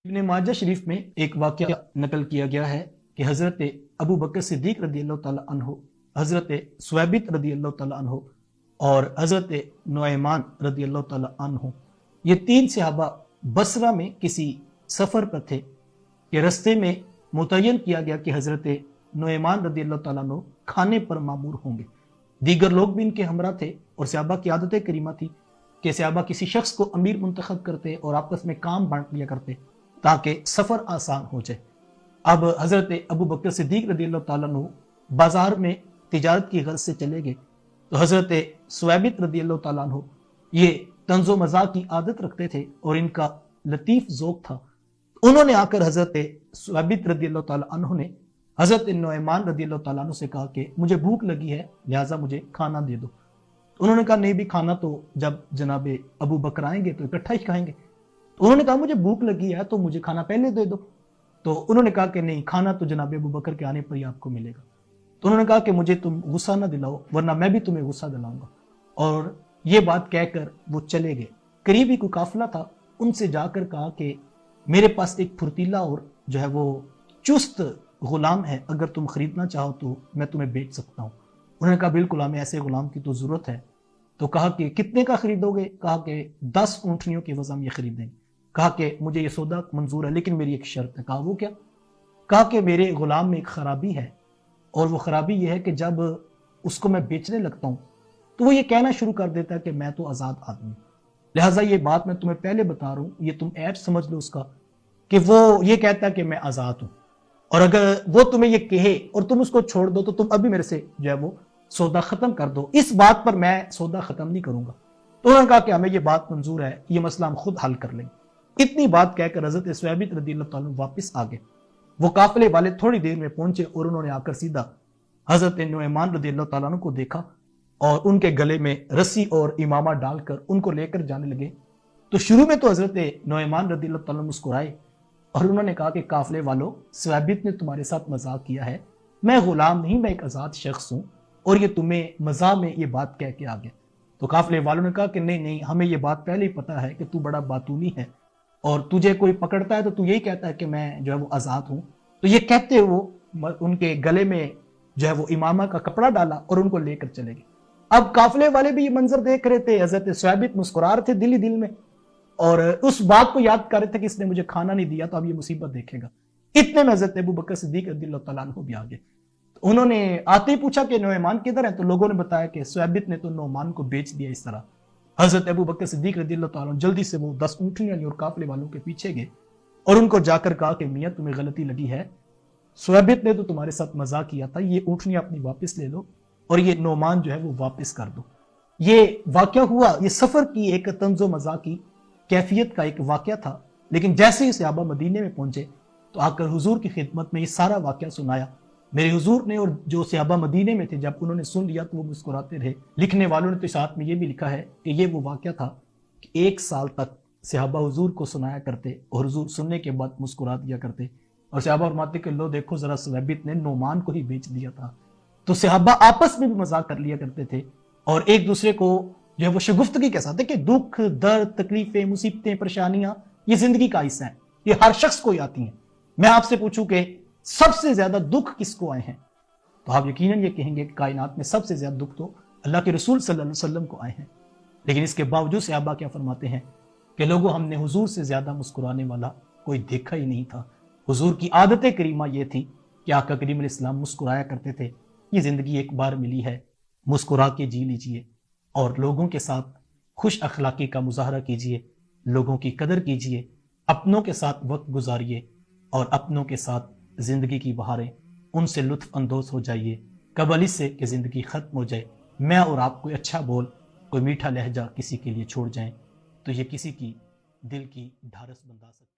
ابن माजा शरीफ में एक वाक़या नकल किया गया है कि हज़रत अबू बकर सिद्दीक रदी अल्लाह ताला अन्हो, हज़रत सुवैबित रदी अल्लाह ताला अन्हो और हज़रत नुएमान रदी अल्लाह ताला अन्हो, ये तीन सहाबा बसरा में किसी सफ़र पर थे कि रस्ते में मुतय्यन किया गया कि हज़रत नुएमान रदी अल्लाह ताला अन्हो खाने पर मामूर होंगे। दीगर लोग भी इनके हमरा थे और सहाबा की आदत करीमा थी कि सहाबा किसी शख्स को अमीर मुंतखब करते और आपस में काम बांट लिया करते ताकि सफ़र आसान हो जाए। अब हज़रत अबू बकर सिद्दीक रदी अल्लाह ताला अन्हु बाजार में तिजारत की गर्ज से चले गए तो हज़रत सुवैबित रदी अल्लाह ताला अन्हु ये तंज़ो मज़ाक की आदत रखते थे और इनका लतीफ़ ज़ौक़ था। उन्होंने आकर हज़रत सुवैबित रदी अल्लाह ताला अन्हु ने हज़रत नुएमान रदी अल्लाह ताला अन्हु से कहा कि मुझे भूख लगी है, लिहाजा मुझे खाना दे दो। उन्होंने कहा नहीं भी, खाना तो जब जनाब अबू बकर आएंगे तो इकट्ठा ही खाएंगे। उन्होंने कहा मुझे भूख लगी है तो मुझे खाना पहले दे दो। तो उन्होंने कहा कि नहीं, खाना तो जनाब अबू बकर के आने पर ही आपको मिलेगा। तो उन्होंने कहा कि मुझे तुम गुस्सा ना दिलाओ वरना मैं भी तुम्हें गुस्सा दिलाऊंगा। और ये बात कहकर वो चले गए। करीबी कोई काफिला था, उनसे जाकर कहा कि मेरे पास एक फुर्तीला और जो है वो चुस्त गुलाम है, अगर तुम खरीदना चाहो तो मैं तुम्हें बेच सकता हूँ। उन्होंने कहा बिल्कुल, हमें ऐसे गुलाम की तो ज़रूरत है। तो कहा कि कितने का खरीदोगे? कहा कि 10 ऊँटनियों की वज़न ये खरीदेंगे। कहा कि मुझे ये सौदा मंजूर है, लेकिन मेरी एक शर्त है। कहा वो क्या? कहा कि मेरे गुलाम में एक खराबी है और वो खराबी ये है कि जब उसको मैं बेचने लगता हूँ तो वो ये कहना शुरू कर देता है कि मैं तो आज़ाद आदमी, लिहाजा ये बात मैं तुम्हें पहले बता रहा हूँ, ये तुम ऐप समझ लो उसका कि वो ये कहता है कि मैं आज़ाद हूँ, और अगर वो तुम्हें ये कहे और तुम उसको छोड़ दो तो तुम अभी मेरे से जो है वो सौदा ख़त्म कर दो, इस बात पर मैं सौदा ख़त्म नहीं करूँगा। तो उन्होंने कहा कि हमें ये बात मंजूर है, ये मसला हम खुद हल कर लेंगे। इतनी बात कहकर हज़रत सुवैबित रज़ी अल्लाह ताला वापस आ गए। वो काफिले वाले थोड़ी देर में पहुंचे और उन्होंने आकर सीधा हज़रत नुएमान रज़ी अल्लाह ताला को देखा और उनके गले में रस्सी और इमामा डालकर उनको लेकर जाने लगे। तो शुरू में तो हज़रत नुएमान रज़ी अल्लाह ताला मुस्कुराए और उन्होंने कहा कि काफिले वालों, सुवैबित ने तुम्हारे साथ मजाक किया है, मैं गुलाम नहीं, मैं एक आज़ाद शख्स हूँ और ये तुम्हें मजाक में ये बात कह के आ गया। तो काफिले वालों ने कहा कि नहीं नहीं, हमें ये बात पहले ही पता है कि तू बड़ा बातूनी है और तुझे कोई पकड़ता है तो तू यही कहता है कि मैं जो है वो आज़ाद हूँ। तो ये कहते वो उनके गले में जो है वो इमामा का कपड़ा डाला और उनको लेकर चले गए। अब काफिले वाले भी ये मंजर देख रहे थे, हज़रत सुवैबित मुस्कुरा रहे थे दिल ही दिल में और उस बात को याद कर रहे थे कि इसने मुझे खाना नहीं दिया तो अब ये मुसीबत देखेगा। इतने में हज़रत अबू बकर सिद्दीक रज़ियल्लाहु तआला अन्हु भी आ गए। तो उन्होंने आते ही पूछा कि नुएमान किधर है? तो लोगों ने बताया कि सुवैबित ने तो नुएमान को बेच दिया। इस तरह हज़रत अबू बकर सिद्दीक रज़ियल्लाहु तआला अन्हु जल्दी से वो 10 ऊँटनियां ली और काफिले वालों के पीछे गए और उनको जाकर कहा कि मियाँ तुम्हें गलती लगी है, सुवैबित ने तो तुम्हारे साथ मजाक किया था, ये ऊँटनियां अपनी वापस ले लो और ये नुएमान जो है वो वापस कर दो। ये वाक़या हुआ, ये सफ़र की एक तंज़ो मज़ाक की कैफियत का एक वाक़या था। लेकिन जैसे ही सहाबा मदीने में पहुंचे तो आकर हुजूर की खिदमत में ये सारा वाक़या सुनाया मेरे हुजूर ने, और जो सहाबा मदीने में थे जब उन्होंने सुन लिया तो वो मुस्कुराते रहे। लिखने वालों ने तो साथ में ये भी लिखा है कि ये वो वाक़या था कि 1 साल तक सहाबा हुजूर को सुनाया करते और हुजूर सुनने के बाद मुस्कुरा दिया करते और सहाबा फरमाते कि लो देखो जरा, सुवैबित ने नुएमान को ही बेच दिया था। तो सहाबा आपस में भी मजाक कर लिया करते थे और एक दूसरे को जो है वो शगुफ्तगी के साथ है कि दुख, दर्द, तकलीफें, मुसीबतें, परेशानियां ये जिंदगी का हिस्सा है, ये हर शख्स को आती हैं। मैं आपसे पूछूं कि सबसे ज्यादा दुख किसको आए हैं तो आप यकीनन ये कहेंगे कि कायनात में सबसे ज्यादा दुख तो अल्लाह के रसूल सल्लल्लाहु अलैहि वसल्लम को आए हैं। लेकिन इसके बावजूद सहाबा क्या फरमाते हैं कि लोगों, हमने हुजूर से ज्यादा मुस्कुराने वाला कोई देखा ही नहीं था। हुजूर की आदत करीमा ये थी कि आका करीम अलैहिस्सलाम मुस्कुराया करते थे। ये जिंदगी एक बार मिली है, मुस्कुरा के जी लीजिए और लोगों के साथ खुश अखलाकी का मुजाहरा कीजिए, लोगों की कदर कीजिए, अपनों के साथ वक्त गुजारिए और अपनों के साथ जिंदगी की बहारें, उनसे लुत्फ अंदोज हो जाइए कबल इससे कि जिंदगी खत्म हो जाए। मैं और आप कोई अच्छा बोल, कोई मीठा लहजा किसी के लिए छोड़ जाएं तो ये किसी की दिल की ढारस बंधा सकता है।